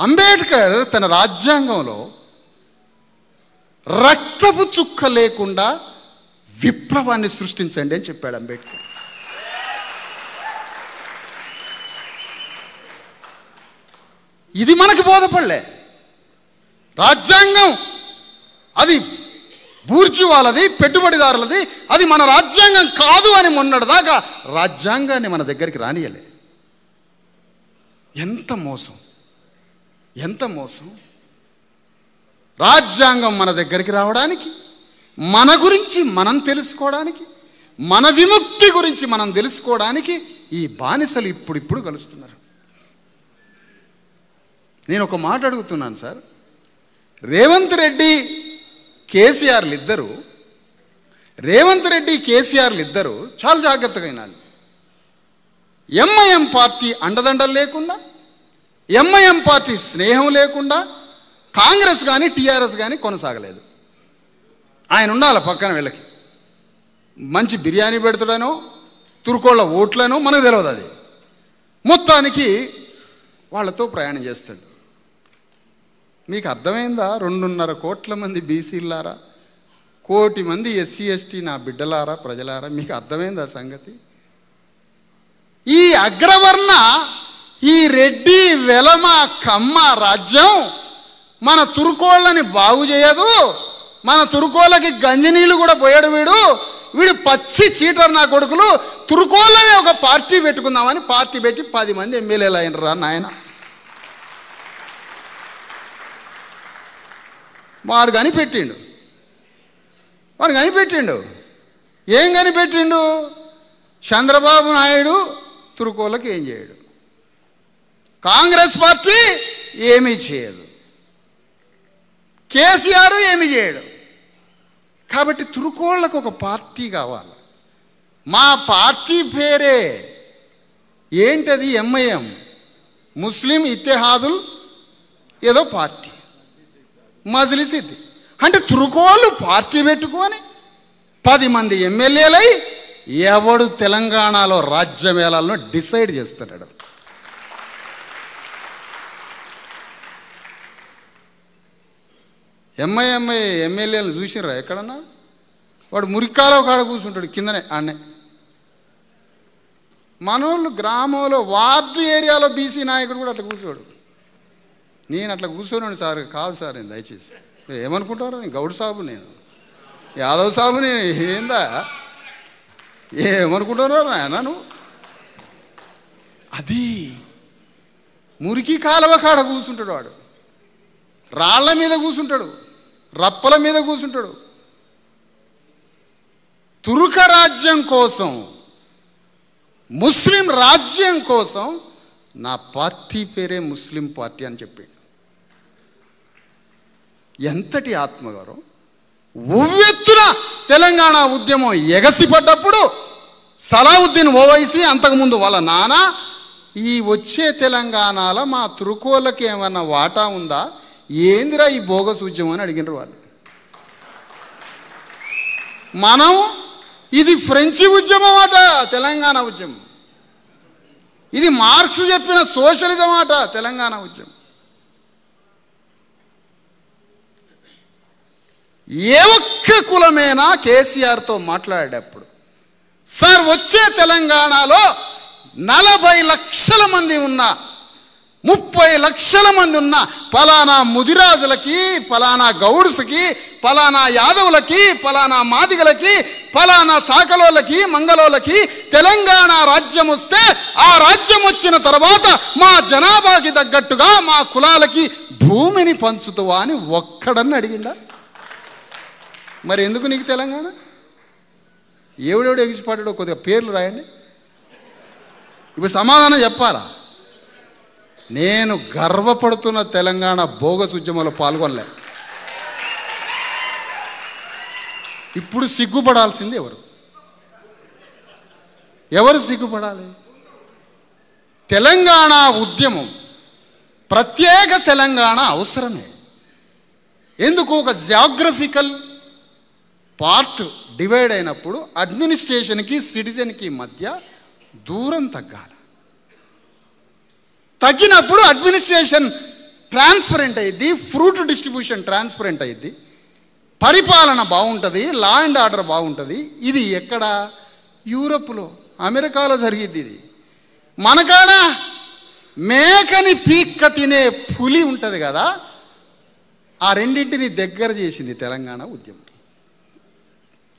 అంబేద్కర్ తన రాజ్యాంగంలో రక్తపు చుక్క లేకుండా విప్లవాన్ని సృష్టించండి అని చెప్పాడు అంబేద్కర్. ఇది మనకు బోధపడలే. రాజ్యాంగం అది బూర్జువాలది, పెట్టుబడిదారులది, అది మన రాజ్యాంగం కాదు అని మొన్నటిదాకా రాజ్యాంగాన్ని మన దగ్గరికి రానియలే. ఎంత మోసం, ఎంత మోసం. రాజ్యాంగం మన దగ్గరికి రావడానికి, మన గురించి మనం తెలుసుకోవడానికి, మన విముక్తి గురించి మనం తెలుసుకోవడానికి ఈ బానిసలు ఇప్పుడిప్పుడు కలుస్తున్నారు. నేను ఒక మాట అడుగుతున్నాను సార్, రేవంత్ రెడ్డి కేసీఆర్లు ఇద్దరు చాలా జాగ్రత్తగా వినాలి. ఎంఐఎం పార్టీ అండదండలు లేకుండా, ఎంఐఎం పార్టీ స్నేహం లేకుండా కాంగ్రెస్ కానీ టీఆర్ఎస్ కానీ కొనసాగలేదు. ఆయన ఉండాలి పక్కన, వీళ్ళకి మంచి బిర్యానీ పెడతాడనో తురుకోళ్ళ ఓట్లనో మనకు తెలియదు. అది మొత్తానికి వాళ్ళతో ప్రయాణం చేస్తాడు. మీకు అర్థమైందా? 2.5 కోట్ల మంది బీసీలారా, 1 కోటి మంది ఎస్సీ ఎస్టీ నా బిడ్డలారా, ప్రజలారా, మీకు అర్థమైందా సంగతి? ఈ అగ్రవర్ణ, ఈ రెడ్డి వెలమ కమ్మ రాజ్యం మన తురుకోళ్ళని బాగు చేయదు. మన తురుకోళ్ళకి గంజినీళ్ళు కూడా పోయాడు వీడు పచ్చి చీటర్ నా కొడుకులు. తురుకోళ్ళమే ఒక పార్టీ పెట్టుకుందామని పార్టీ పెట్టి 10 మంది ఎమ్మెల్యేలు అయినరా నాయన. వాడు కనిపెట్టిండు. ఏం కనిపెట్టిండు? చంద్రబాబు నాయుడు తురుకోళ్ళకి ఏం చేయడు, కాంగ్రెస్ పార్టీ ఏమీ చేయదు, కేసీఆర్ ఏమీ చేయడు. కాబట్టి తురుకోళ్ళకు ఒక పార్టీ కావాలి. మా పార్టీ పేరే ఏంటది? ఎంఐఎం, ముస్లిం ఇత్తెహాదుల్ ఏదో పార్టీ, మజ్లిస్. ఇది అంటే తురుకోళ్ళు పార్టీ పెట్టుకొని 10 మంది ఎమ్మెల్యేలై ఎవడు తెలంగాణలో రాజ్యమేళాలను డిసైడ్ చేస్తున్నాడు. ఎంఐఎంఐ ఎమ్మెల్యేలను చూసిర్రా ఎక్కడన్నా? వాడు మురికాలో కాడ కూర్చుంటాడు కిందనే, ఆడనే. మనోళ్ళు గ్రామంలో వార్డు ఏరియాలో బీసీ నాయకుడు కూడా అట్లా కూర్చోడు. నేను అట్లా కూర్చోను సార్, కాదు సార్, నేను దయచేసి ఏమనుకుంటారు? నేను గౌడ్ సాబు, నేను యాదవ్ సాబు, నేను ఏందా ఏమనుకుంటారో నాయన. అది మురికి కాలువ కాడ కూర్చుంటాడు వాడు, రాళ్ల మీద కూర్చుంటాడు, రప్పల మీద కూర్చుంటాడు. తురుక రాజ్యం కోసం, ముస్లిం రాజ్యం కోసం నా పార్టీ పేరే ముస్లిం పార్టీ అని చెప్పాడు. ఎంతటి ఆత్మగౌరవం! ఉవ్వెత్తున తెలంగాణ ఉద్యమం ఎగసిపడ్డప్పుడు సలావుద్దీన్ ఓవైసీ, అంతకుముందు వాళ్ళ నాన్న, ఈ వచ్చే తెలంగాణలో మా తురుకోళ్ళకి ఏమన్నా వాటా ఉందా, ఏందిరా ఈ బోగస్ ఉద్యమం అని అడిగినారు వాళ్ళు. మనం ఇది ఫ్రెంచి ఉద్యమం అట, తెలంగాణ ఉద్యమం. ఇది మార్క్స్ చెప్పిన సోషలిజం అట, తెలంగాణ ఉద్యమం. ఏ ఒక్క కులమైనా కేసీఆర్తో మాట్లాడేటప్పుడు, సార్ వచ్చే తెలంగాణలో 40 లక్షల మంది ఉన్నా, 30 లక్షల మంది ఉన్నా, ఫలానా ముదిరాజులకి, ఫలానా గౌడ్స్కి, ఫలానా యాదవులకి, ఫలానా మాదిగలకి, ఫలానా చాకలోళ్ళకి, మంగళోళ్ళకి తెలంగాణ రాజ్యం వస్తే, ఆ రాజ్యం వచ్చిన తర్వాత మా జనాభాకి తగ్గట్టుగా మా కులాలకి భూమిని పంచుతావా అని ఒక్కడని అడిగిండా? మరి ఎందుకు నీకు తెలంగాణ? ఎవడెవడు ఎగిసిపడ్డాడో కొద్దిగా పేర్లు రాయండి. ఇప్పుడు సమాధానం చెప్పాలా? నేను గర్వపడుతున్న తెలంగాణ బోగస్ ఉద్యమంలో పాల్గొనలే. ఇప్పుడు సిగ్గుపడాల్సింది ఎవరు సిగ్గుపడాలి? తెలంగాణ ఉద్యమం, ప్రత్యేక తెలంగాణ అవసరమే. ఎందుకు? ఒక జాగ్రఫికల్ పార్ట్ డివైడ్ అయినప్పుడు అడ్మినిస్ట్రేషన్కి సిటిజన్కి మధ్య దూరం తగ్గాలి. తగ్గినప్పుడు అడ్మినిస్ట్రేషన్ ట్రాన్స్పరెంట్ అయ్యిద్ది, ఫ్రూట్ డిస్ట్రిబ్యూషన్ ట్రాన్స్పరెంట్ అయ్యిద్ది, పరిపాలన బాగుంటుంది, లా అండ్ ఆర్డర్ బాగుంటుంది. ఇది ఎక్కడ? యూరప్లో, అమెరికాలో జరిగిద్ది. ఇది మనకాడ మేకని పీక్క తినే పులి ఉంటుంది కదా, ఆ రెండింటిని దగ్గర చేసింది తెలంగాణ ఉద్యమం.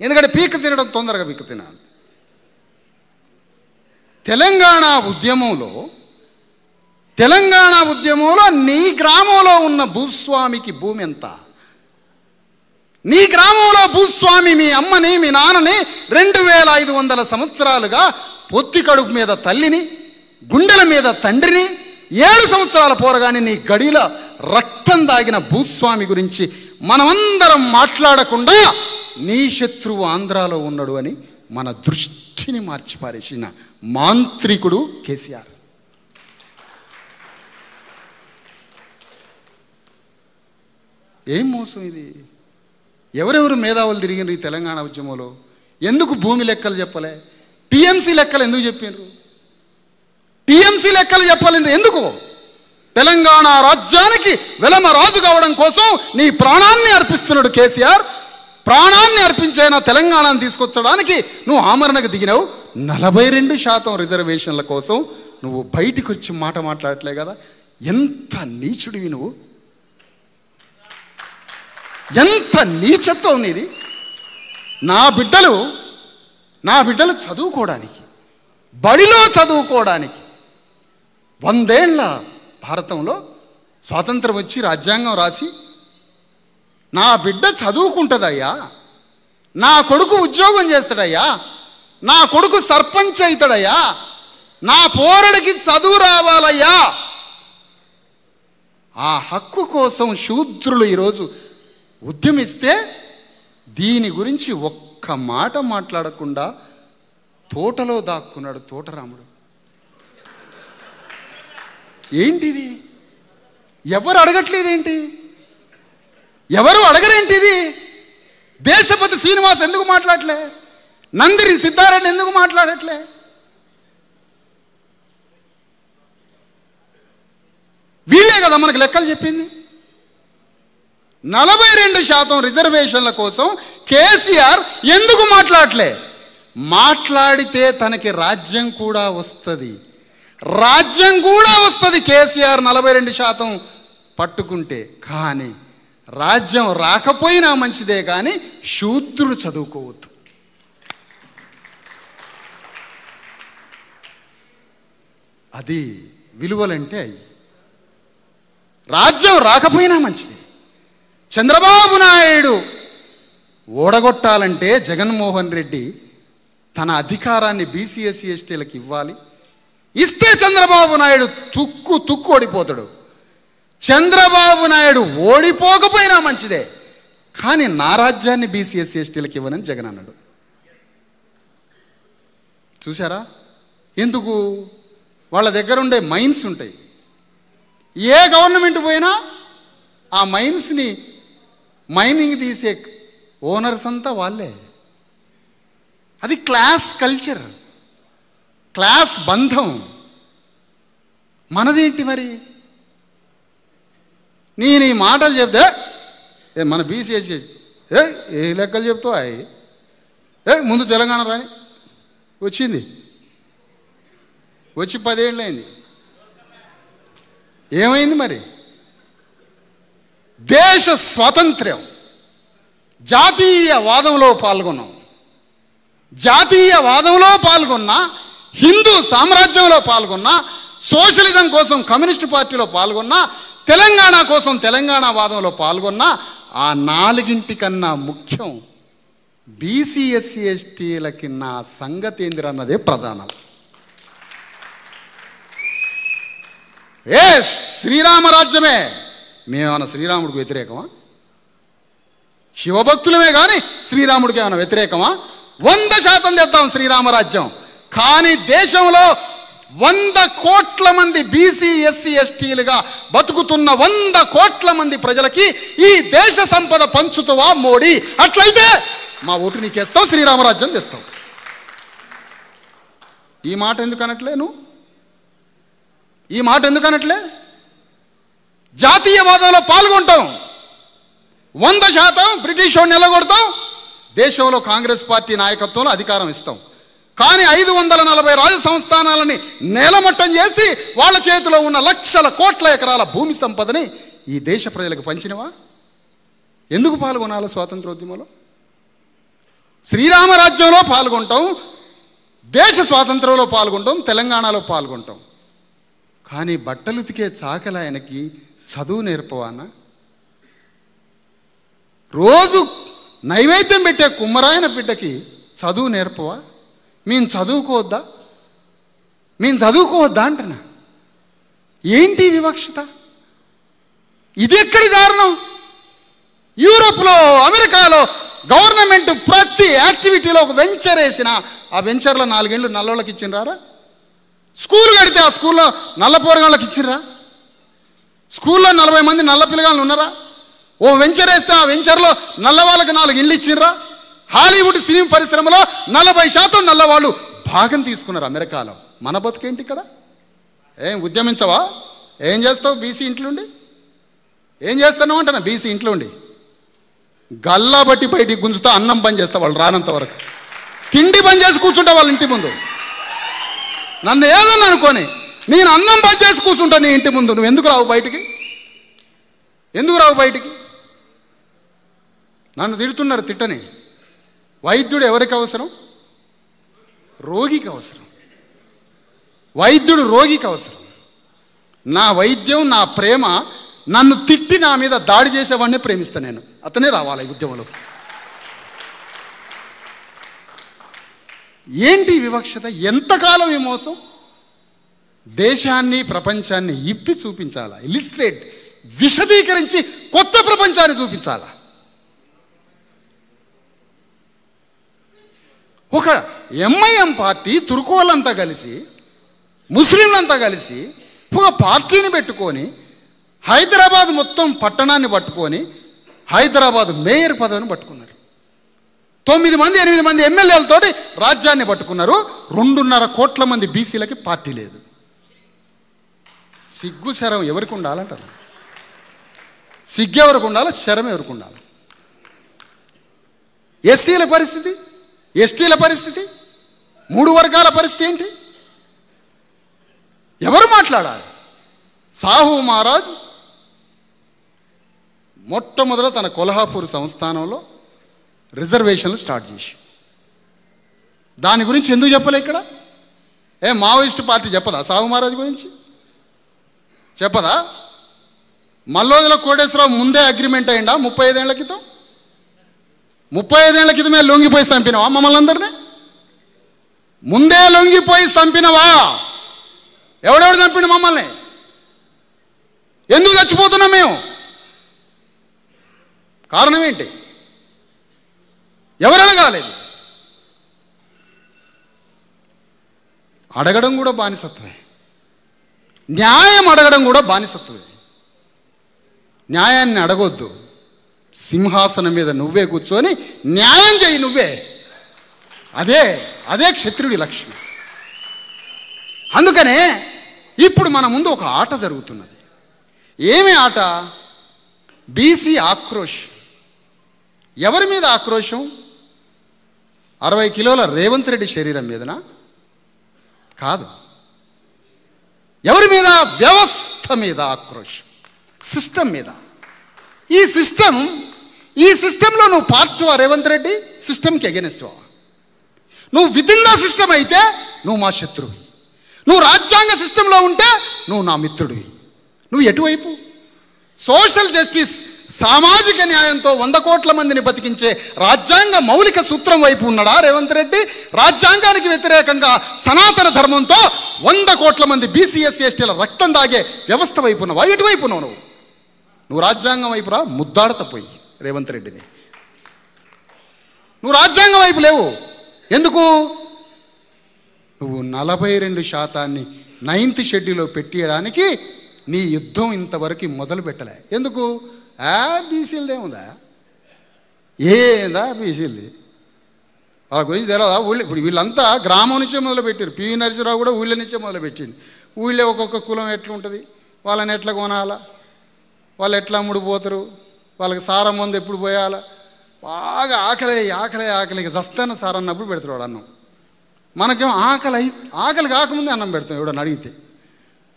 ఎందుకంటే పీక్క తినడం తొందరగా పీక్క తినాలి. తెలంగాణ ఉద్యమంలో నీ గ్రామంలో ఉన్న భూస్వామికి భూమి ఎంత? నీ గ్రామంలో భూస్వామి మీ అమ్మని మీ నాన్నని 2500 సంవత్సరాలుగా పొత్తి కడుపు మీద తల్లిని, గుండెల మీద తండ్రిని, 7 సంవత్సరాల పోరగాని నీ గడిలో రక్తం దాగిన భూస్వామి గురించి మనమందరం మాట్లాడకుండా నీ శత్రువు ఆంధ్రాలో ఉన్నాడు అని మన దృష్టిని మార్చిపారేసిన మాంత్రికుడు కేసీఆర్. ఏం మోసం ఇది? ఎవరెవరు మేధావులు తిరిగినారు ఈ తెలంగాణ ఉద్యమంలో? ఎందుకు భూమి లెక్కలు చెప్పలే? టీఎంసీ లెక్కలు ఎందుకు చెప్పినారు? టీఎంసీ లెక్కలు చెప్పలేదు ఎందుకు? తెలంగాణ రాజ్యానికి వెలమ రాజు కావడం కోసం నీ ప్రాణాన్ని అర్పిస్తున్నాడు కేసీఆర్. ప్రాణాన్ని అర్పించైనా తెలంగాణను తీసుకొచ్చడానికి నువ్వు ఆమరణకు దిగినావు. 42% రిజర్వేషన్ల కోసం నువ్వు బయటికి వచ్చి మాట మాట్లాడట్లే కదా. ఎంత నీచుడివి నువ్వు! ఎంత నీచత్వం నీది! నా బిడ్డలు చదువుకోవడానికి, బడిలో చదువుకోవడానికి 100 ఏళ్ల భారతంలో స్వాతంత్రం వచ్చి రాజ్యాంగం రాసి నా బిడ్డ చదువుకుంటుందయ్యా, నా కొడుకు ఉద్యోగం చేస్తాడయ్యా, నా కొడుకు సర్పంచ్ అవుతాడయ్యా, నా పోరడికి చదువు రావాలయ్యా, ఆ హక్కు కోసం శూద్రులు ఈరోజు ఉద్యమిస్తే దీని గురించి ఒక్క మాట మాట్లాడకుండా తోటలో దాక్కున్నాడు తోటరాముడు. ఏంటిది? ఎవరు అడగట్లేదేంటి? ఎవరు అడగరేంటిది? దేశపతి శ్రీనివాస్ ఎందుకు మాట్లాడలే? నందిరి సిద్ధారెడ్డి ఎందుకు మాట్లాడట్లే? వీళ్ళే కదా మనకు లెక్కలు చెప్పింది. 42% రిజర్వేషన్ల కోసం కేసీఆర్ ఎందుకు మాట్లాడలే? మాట్లాడితే తనకి రాజ్యం కూడా వస్తుంది, కేసీఆర్ 42% పట్టుకుంటే. కానీ రాజ్యం రాకపోయినా మంచిదే, కానీ శూద్రులు చదువుకోవద్దు. అది విలువలంటే అవి. రాజ్యం రాకపోయినా మంచిది. చంద్రబాబు నాయుడు ఓడగొట్టాలంటే జగన్మోహన్ రెడ్డి తన అధికారాన్ని బీసీ ఎస్సీ ఎస్టీలకు ఇవ్వాలి. ఇస్తే చంద్రబాబు నాయుడు తుక్కు ఓడిపోతాడు. చంద్రబాబు నాయుడు ఓడిపోకపోయినా మంచిదే, కానీ నా రాజ్యాన్ని బీసీ ఎస్సీ ఎస్టీలకు ఇవ్వనని జగన్ అన్నాడు. చూసారా? ఎందుకు? వాళ్ళ దగ్గర ఉండే మైన్స్ ఉంటాయి. ఏ గవర్నమెంట్ పోయినా ఆ మైన్స్ని మైనింగ్ తీసే ఓనర్స్ అంతా వాళ్ళే. అది క్లాస్ కల్చర్, క్లాస్ బంధం. మనదేంటి మరి? నేను ఈ మాటలు చెప్తే మన బీసీఎస్సీ ఏ లెక్కలు చెప్తావు? ముందు తెలంగాణ రాని వచ్చింది, వచ్చి 10 ఏళ్ళు అయింది. ఏమైంది మరి? దేశ స్వాతంత్ర్యం, జాతీయవాదంలో పాల్గొన్నా, హిందూ సామ్రాజ్యంలో పాల్గొన్నా, సోషలిజం కోసం కమ్యూనిస్టు పార్టీలో పాల్గొన్నా, తెలంగాణ కోసం తెలంగాణ వాదంలో పాల్గొన్నా, ఆ 4 కన్నా ముఖ్యం బీసీ ఎస్సీ ఎస్టీలకి నా సంగతి ఏందిరన్నదే ప్రధానం. శ్రీరామరాజ్యమే. మేమేమన్నా శ్రీరాముడికి వ్యతిరేకమా? శివభక్తులమే కానీ శ్రీరాముడికి ఏమైనా వ్యతిరేకమా? 100% తెద్దాం శ్రీరామరాజ్యం. కానీ దేశంలో 100 కోట్ల మంది బీసీ ఎస్సీ ఎస్టీలుగా బతుకుతున్న 100 కోట్ల మంది ప్రజలకి ఈ దేశ సంపద పంచుతావా మోడీ? అట్లయితే మా ఓటు నీకేస్తావు, శ్రీరామరాజ్యం తెస్తావు. ఈ మాట ఎందుకు అనట్లే? జాతీయవాదంలో పాల్గొంటాం, 100% బ్రిటిష్ వాడిని నిలగొడతాం, దేశంలో కాంగ్రెస్ పార్టీ నాయకత్వంలో అధికారం ఇస్తాం. కానీ 540 రాజ సంస్థానాలని నేలమట్టం చేసి వాళ్ళ చేతిలో ఉన్న లక్షల కోట్ల ఎకరాల భూమి సంపదని ఈ దేశ ప్రజలకు పంచినవా? ఎందుకు పాల్గొనాలి స్వాతంత్రోద్యమంలో? శ్రీరామరాజ్యంలో పాల్గొంటాం, దేశ స్వాతంత్రంలో పాల్గొంటాం, తెలంగాణలో పాల్గొంటాం. కానీ బట్టలు ఉతికే చాకలాయనకి చదువు నేర్పవానా? రోజు నైవేద్యం పెట్టే కుమ్మరాయన బిడ్డకి చదువు నేర్పవా? మేము చదువుకోవద్దా అంటున్నా. ఏంటి వివక్షత? ఇది ఎక్కడి దారుణం? యూరోప్లో, అమెరికాలో గవర్నమెంట్ ప్రతి యాక్టివిటీలో ఒక వెంచర్ వేసిన ఆ వెంచర్లో 4 ఏళ్ళు నల్లోళ్ళకి ఇచ్చిండ్రా? స్కూల్ కడితే ఆ స్కూల్లో నల్ల పోరగాళ్ళకి ఇచ్చిర్రా? స్కూల్లో 40 మంది నల్ల పిల్లగాళ్ళు ఉన్నారా? ఓ వెంచర్ వేస్తే ఆ వెంచర్లో నల్ల వాళ్ళకి 4 ఇళ్ళు ఇచ్చిర్రా? హాలీవుడ్ సినిమా పరిశ్రమలో 40% నల్లవాళ్ళు భాగం తీసుకున్నారు అమెరికాలో. మన బతుకేంటి ఇక్కడ? ఏం ఉద్యమించవా? ఏం చేస్తావు బీసీ ఇంట్లో ఉండి? ఏం చేస్తున్నావు అంటున్నా? బీసీ ఇంట్లో ఉండి గల్లా బట్టి బయటికి గుంజుతా, అన్నం బంద్ చేస్తా వాళ్ళు రానంత వరకు. తిండి బంద్ చేసి కూర్చుంటా వాళ్ళ ఇంటి ముందు. నన్ను ఏదన్నా అనుకోని నేను అన్నం బంద్ చేసి కూర్చుంటా నీ ఇంటి ముందు. నువ్వు ఎందుకు రావు బయటికి? నన్ను తిడుతున్నారు, తిట్టని. వైద్యుడు ఎవరికి అవసరం? రోగికి అవసరం. వైద్యుడు రోగికి అవసరం. నా వైద్యం, నా ప్రేమ, నన్ను తిట్టి నా మీద దాడి చేసేవాడిని ప్రేమిస్తాను నేను. అతనే రావాలి ఈ ఉద్యమంలో. ఏంటి వివక్షత? ఎంతకాలం ఈ మోసం? దేశాన్ని, ప్రపంచాన్ని ఇప్పి చూపించాలా? ఇలిస్ట్రేట్, విశదీకరించి కొత్త ప్రపంచాన్ని చూపించాలా? ఒక ఎంఐఎం పార్టీ తుర్కోళ్ళంతా కలిసి, ముస్లింలంతా కలిసి ఒక పార్టీని పెట్టుకొని హైదరాబాద్ మొత్తం పట్టణాన్ని పట్టుకొని హైదరాబాద్ మేయర్ పదవిని పట్టుకున్నారు. 9 మంది 8 మంది ఎమ్మెల్యేలతోటి రాజ్యాన్ని పట్టుకున్నారు. 2.5 కోట్ల మంది బీసీలకి పార్టీ లేదు. సిగ్గు శరం ఎవరికి ఉండాలంటారు? సిగ్గు ఎవరికి ఉండాలి? శరం ఎవరికి ఉండాలి? ఎస్సీల పరిస్థితి, ఎస్టీల పరిస్థితి, 3 వర్గాల పరిస్థితి ఏంటి? ఎవరు మాట్లాడాలి? సాహు మహారాజ్ మొట్టమొదట తన కొల్హాపూర్ సంస్థానంలో రిజర్వేషన్లు స్టార్ట్ చేసి, దాని గురించి ఎందుకు చెప్పలే ఇక్కడ? మావోయిస్టు పార్టీ చెప్పదా సాహు మహారాజ్ గురించి? చెప్పదా? మల్లోజుల కోటేశ్వరరావు ముందే అగ్రిమెంట్ అయ్యిందా 35 ఏళ్ల క్రితం? 35 ఏళ్ల క్రితమే లొంగిపోయి చంపినవా మమ్మల్ని అందరినీ? ముందే లొంగిపోయి చంపినవా? ఎవడెవడు చంపిన మమ్మల్ని? ఎందుకు చచ్చిపోతున్నాం మేము? కారణం ఏంటి? ఎవరు అడగాలేదు? అడగడం కూడా బానిసత్వమే. న్యాయం అడగడం కూడా బానిసత్వమే. న్యాయాన్ని అడగొద్దు. సింహాసనం మీద నువ్వే కూర్చొని న్యాయం చేయి నువ్వే. అదే క్షత్రుడి లక్షణం. అందుకనే ఇప్పుడు మన ముందు ఒక ఆట జరుగుతున్నది. ఏమి ఆట? బీసీ ఆక్రోష్. ఎవరి మీద ఆక్రోషం? 60 కిలోల రేవంత్ రెడ్డి శరీరం మీదనా? కాదు. ఎవరి మీద? వ్యవస్థ మీద ఆక్రోషం, సిస్టమ్ మీద. ఈ సిస్టంలో నువ్వు పార్ట్వా రేవంత్ రెడ్డి? సిస్టమ్కి అగెనిస్ట్వా? నువ్వు వితిన్ ద సిస్టమ్ అయితే నువ్వు మా శత్రువి. నువ్వు రాజ్యాంగ సిస్టంలో ఉంటే నువ్వు నా మిత్రుడివి. నువ్వు ఎటువైపు? సోషల్ జస్టిస్, సామాజిక న్యాయంతో 100 కోట్ల మందిని బతికించే రాజ్యాంగ మౌలిక సూత్రం వైపు ఉన్నాడా రేవంత్ రెడ్డి? రాజ్యాంగానికి వ్యతిరేకంగా సనాతన ధర్మంతో 100 కోట్ల మంది బీసీఎస్సీ ఎస్టీల రక్తం దాగే వ్యవస్థ వైపు ఉన్నావా? ఎటువైపు ఉన్నావు నువ్వు? రాజ్యాంగం వైపురా. ముద్దాడతపోయి రేవంత్ రెడ్డిని. నువ్వు రాజ్యాంగం వైపు లేవు. ఎందుకు? నువ్వు 42% 9th షెడ్యూల్లో పెట్టేయడానికి నీ యుద్ధం ఇంతవరకు మొదలు పెట్టలే. ఎందుకు? బీసీలదేముందా? ఏందా బీసీలది? వాళ్ళ గురించి తెలియదా? ఇప్పుడు వీళ్ళంతా గ్రామం నుంచే మొదలుపెట్టారు. పివి నరసింహరావు కూడా ఊళ్ళో నుంచే మొదలుపెట్టింది. ఊళ్ళో ఒక్కొక్క కులం ఎట్లుంటుంది, వాళ్ళని ఎట్లా కొనాలా, వాళ్ళు ఎట్లా అమ్ముడుపోతారు, వాళ్ళకి సారం మందు ఎప్పుడు పోయాలా, బాగా ఆకలికి చస్తాను సార్ అన్నప్పుడు పెడతాడు వాడు అన్నం. మనకేమో ఆకలి కాకముందే అన్నం పెడతాం. ఎవడని అడిగితే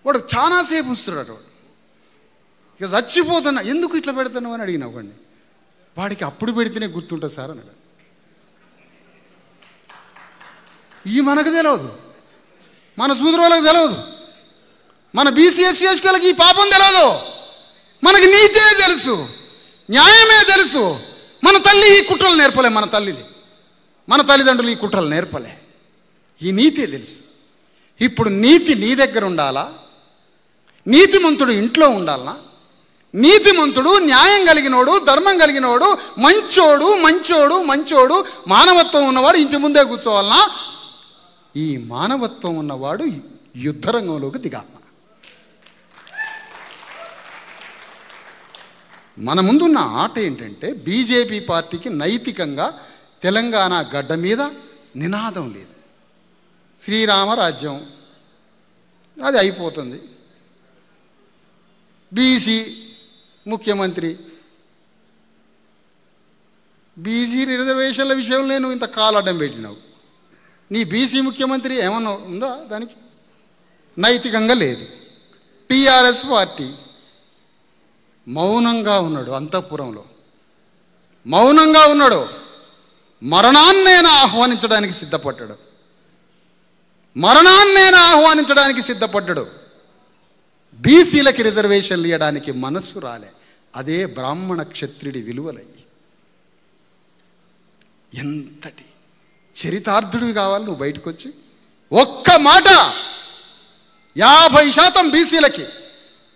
వాడు చాలాసేపు ఉంచుతాడు. వాడు ఇక చచ్చిపోతున్నా, ఎందుకు ఇట్లా పెడతాను అని అడిగిన ఒకడిని. వాడికి అప్పుడు పెడితేనే గుర్తుంటుంది సార్ అన్నాడు. మనకు తెలియదు, మన సూదరులకు తెలియదు, మన బీసీ ఎస్సీ ఎస్టీలకు ఈ పాపం తెలియదు. మనకి నీతే తెలుసు, న్యాయమే తెలుసు. మన తల్లి ఈ కుట్రలు నేర్పలే, మన తల్లిదండ్రులు ఈ కుట్రలు నేర్పలే. ఈ నీతే తెలుసు. ఇప్పుడు నీతి నీ దగ్గర ఉండాలా, నీతిమంతుడు ఇంట్లో ఉండాలనా? నీతిమంతుడు, న్యాయం కలిగినోడు, ధర్మం కలిగినోడు, మంచోడు మానవత్వం ఉన్నవాడు ఇంటి ముందే కూర్చోవాలనా? ఈ మానవత్వం ఉన్నవాడు యుద్ధరంగంలోకి దిగాల. మన ముందున్న ఆట ఏంటంటే, బీజేపీ పార్టీకి నైతికంగా తెలంగాణ గడ్డ మీద నినాదం లేదు. శ్రీరామరాజ్యం అది అయిపోతుంది. బీసీ ముఖ్యమంత్రి, బీసీ రిజర్వేషన్ల విషయంలో నువ్వు ఇంత కాలడ్డం పెట్టినావు. నీ బీసీ ముఖ్యమంత్రి ఏమన్నా ఉందా? దానికి నైతికంగా లేదు. టీఆర్ఎస్ పార్టీ మౌనంగా ఉన్నాడు, అంతఃపురంలో మౌనంగా ఉన్నాడు. మరణాన్నైనా ఆహ్వానించడానికి సిద్ధపడ్డాడు. బీసీలకి రిజర్వేషన్లు ఇవ్వడానికి మనస్సు రాలే. అదే బ్రాహ్మణ క్షత్రుడి విలువలయ్యి. ఎంతటి చరితార్థుడివి కావాలి నువ్వు బయటకు వచ్చి ఒక్క మాట. 50% బీసీలకి,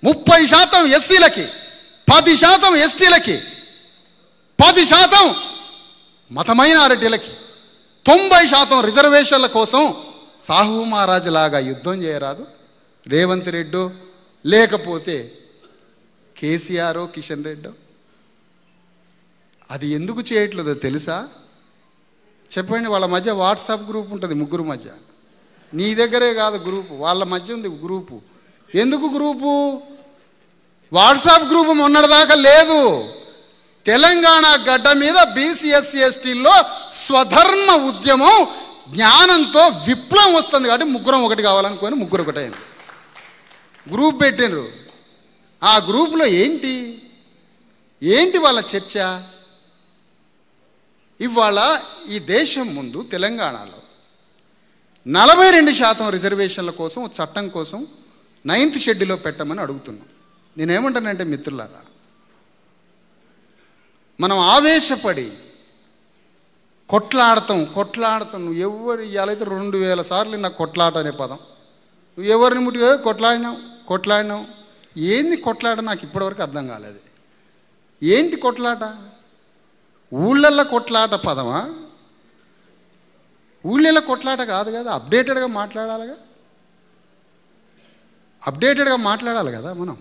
30% ఎస్సీలకి, 10% ఎస్టీలకి, 10% మత మైనారిటీలకి, 90% రిజర్వేషన్ల కోసం సాహు మహారాజు లాగా యుద్ధం చేయరాదు? రేవంత్ రెడ్డో లేకపోతే కేసీఆర్, కిషన్ రెడ్డో. అది ఎందుకు చేయట్లేదో తెలుసా? చెప్పండి. వాళ్ళ మధ్య వాట్సాప్ గ్రూప్ ఉంటుంది, ముగ్గురు మధ్య. నీ దగ్గరే కాదు గ్రూపు, వాళ్ళ మధ్య ఉంది గ్రూపు. ఎందుకు గ్రూపు? వాట్సాప్ గ్రూపు మొన్నటిదాకా లేదు. తెలంగాణ గడ్డ మీద బీసీ ఎస్సీ ఎస్టీల్లో స్వధర్మ ఉద్యమం జ్ఞానంతో విప్లవం వస్తుంది కాబట్టి ముగ్గురం ఒకటి కావాలనుకొని ముగ్గురు ఒకటైంది. గ్రూప్ పెట్టినరు. ఆ గ్రూపులో ఏంటి వాళ్ళ చర్చ? ఇవాళ ఈ దేశం ముందు తెలంగాణలో 42% రిజర్వేషన్ల కోసం, చట్టం కోసం 9th షెడ్యూల్లో పెట్టమని అడుగుతున్నాం. నేనేమంటానంటే మిత్రులారా, మనం ఆవేశపడి కొట్లాడతాం. నువ్వు ఎవరు ఇవాళైతే 2000 సార్లు నాకు కొట్లాట అనే పదం. నువ్వు ఎవరిని ముట్టిగా కొట్లాడినావు. ఏంది కొట్లాట? నాకు ఇప్పటివరకు అర్థం కాలేదు. ఏంటి కొట్లాట? ఊళ్ళల్లో కొట్లాట పదమా? ఊళ్ళల్లో కొట్లాట కాదు కదా. అప్డేటెడ్గా మాట్లాడాలి కదా మనం.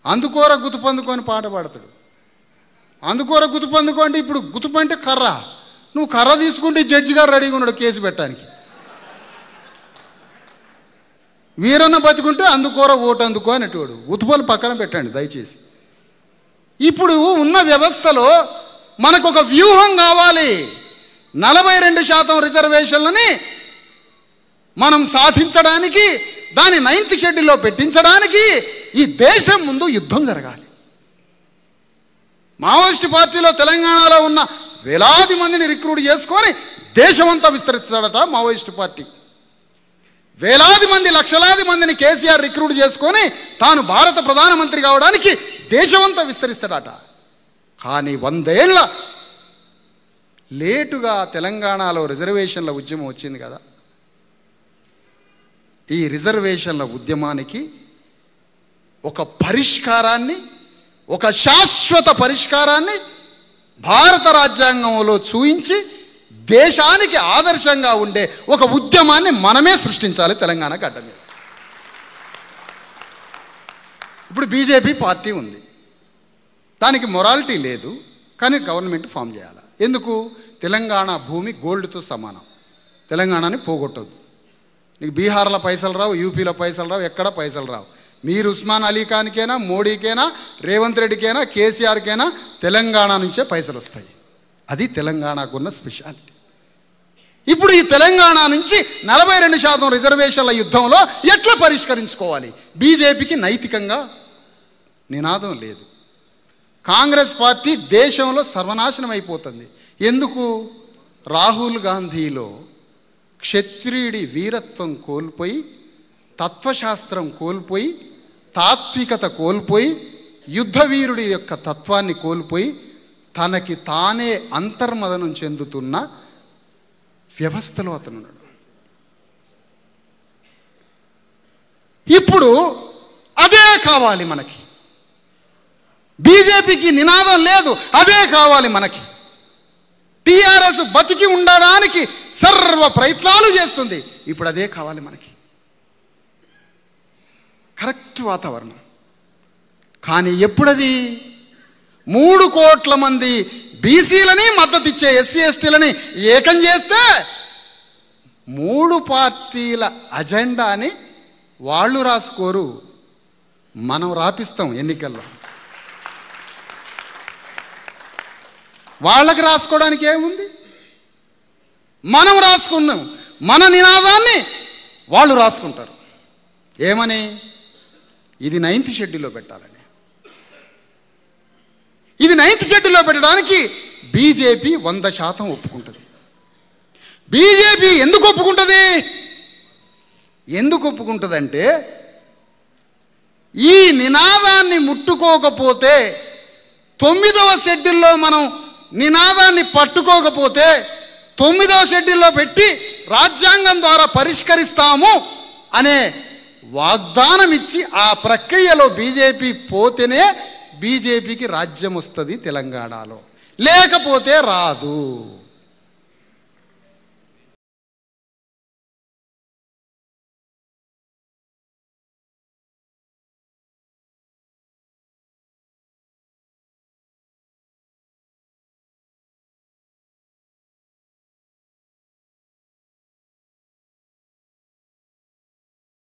అందుకోర గుతుపందుకొని పాట పాడతాడు. అందుకోర గుతుపందుకో అంటే ఇప్పుడు గుతుపు అంటే కర్ర. నువ్వు కర్ర తీసుకుంటే జడ్జి గారు రెడీగా ఉన్నాడు కేసు పెట్టడానికి. వీరన్న బతుకుంటే అందుకోర ఓటు అందుకో అనేటోడు. గుతుపలు పక్కన పెట్టండి దయచేసి. ఇప్పుడు ఉన్న వ్యవస్థలో మనకు ఒక వ్యూహం కావాలి. 42% రిజర్వేషన్లని మనం సాధించడానికి, దాని 9th షెడ్యూల్లో పెట్టించడానికి ఈ దేశం ముందు యుద్ధం జరగాలి. మావోయిస్ట్ పార్టీలో తెలంగాణలో ఉన్న వేలాది మందిని రిక్రూట్ చేసుకొని దేశమంతా విస్తరిస్తాడట మావోయిస్ట్ పార్టీ. వేలాది మంది, లక్షలాది మందిని కేసీఆర్ రిక్రూట్ చేసుకొని తాను భారత ప్రధానమంత్రి కావడానికి దేశమంతా విస్తరిస్తాడట. కానీ 100 ఏళ్ల లేటుగా తెలంగాణలో రిజర్వేషన్ల ఉద్యమం వచ్చింది కదా. ఈ రిజర్వేషన్ల ఉద్యమానికి ఒక పరిష్కారాన్ని, ఒక శాశ్వత పరిష్కారాన్ని భారత రాజ్యాంగంలో చూయించి దేశానికి ఆదర్శంగా ఉండే ఒక ఉద్యమాన్ని మనమే సృష్టించాలి తెలంగాణ గడ్డ మీద. ఇప్పుడు బీజేపీ పార్టీ ఉంది, దానికి మొరాలిటీ లేదు, కానీ గవర్నమెంట్ ఫామ్ చేయాలి. ఎందుకు? తెలంగాణ భూమి గోల్డ్తో సమానం. తెలంగాణని పోగొట్టద్దు. నీకు బీహార్లో పైసలు రావు, యూపీలో పైసలు రావు, ఎక్కడ పైసలు రావు. మీరు ఉస్మాన్ అలీ ఖాన్కైనా, మోడీకైనా, రేవంత్ రెడ్డికైనా, కేసీఆర్కైనా తెలంగాణ నుంచే పైసలు వస్తాయి. అది తెలంగాణకున్న స్పెషాలిటీ. ఇప్పుడు ఈ తెలంగాణ నుంచి 42% రిజర్వేషన్ల యుద్ధంలో ఎట్లా పరిష్కరించుకోవాలి? బీజేపీకి నైతికంగా నినాదం లేదు. కాంగ్రెస్ పార్టీ దేశంలో సర్వనాశనం అయిపోతుంది. ఎందుకు? రాహుల్ గాంధీలో క్షత్రియుడి వీరత్వం కోల్పోయి, తత్వశాస్త్రం కోల్పోయి, తాత్వికత కోల్పోయి, యుద్ధవీరుడి యొక్క తత్వాన్ని కోల్పోయి, తనకి తానే అంతర్మదనం చెందుతున్న వ్యవస్థలో అతను ఉన్నాడు. ఇప్పుడు అదే కావాలి మనకి. బీజేపీకి నినాదం లేదు, అదే కావాలి మనకి. టీఆర్ఎస్ బతికి ఉండడానికి సర్వ ప్రయత్నాలు చేస్తుంది, ఇప్పుడు అదే కావాలి మనకి. కరెక్ట్ వాతావరణం. కానీ ఎప్పుడది 3 కోట్ల మంది బీసీలని మద్దతు ఇచ్చే ఎస్సీ ఎస్టీలని ఏకం చేస్తే 3 పార్టీల అజెండాని వాళ్ళు రాసుకోరు, మనం రాపిస్తాం ఎన్నికల్లో. వాళ్ళకి రాసుకోవడానికి ఏముంది? మనం రాసుకున్నాం, మన నినాదాన్ని వాళ్ళు రాసుకుంటారు. ఏమని? ఇది 9th షెడ్యూల్లో పెట్టాలని. ఇది 9th షెడ్యూల్లో పెట్టడానికి బీజేపీ 100% ఒప్పుకుంటుంది. బీజేపీ ఎందుకు ఒప్పుకుంటుంది? ఎందుకు ఒప్పుకుంటుందంటే, ఈ నినాదాన్ని ముట్టుకోకపోతే, 9వ షెడ్యూల్లో మనం నినాదాన్ని పట్టుకోకపోతే 9వ షెడ్యూల్లో పెట్టి రాజ్యాంగం ద్వారా పరిష్కరిస్తాము అనే వాగ్దానం ఇచ్చి ఆ ప్రక్రియలో బీజేపీ పోతేనే బీజేపీకి రాజ్యం వస్తుంది తెలంగాణలో, లేకపోతే రాదు.